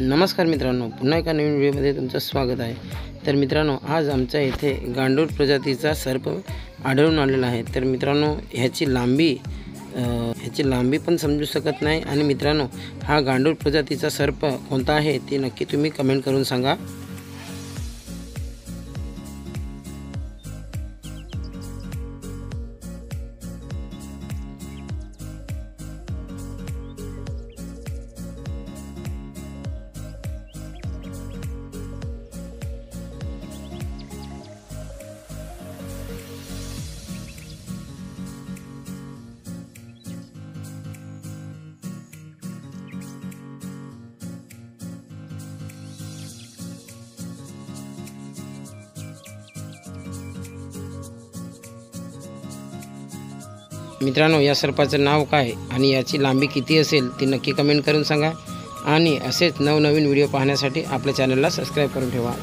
नमस्कार मित्रांनो, पुन्हा एका नवीन व्हिडिओमध्ये तुमचं स्वागत आहे। तर मित्रांनो, आज आमच्या इथे गांडूळ प्रजातीचा सर्प आढळून आलेला आहे। तर मित्रांनो, ह्याची लांबी पण समजू शकत नाही। आणि मित्रांनो, हा गांडूळ प्रजातीचा सर्प कोणता आहे ते नक्की तुम्ही कमेंट करून सांगा। मित्रांनो, या सर्पाचं नाव काय आणि याची लांबी किती असेल ते नक्की कमेंट करून सांगा। आणि असेच नवनवीन व्हिडिओ पाहण्यासाठी आपल्या चॅनलला सबस्क्राईब करून ठेवा।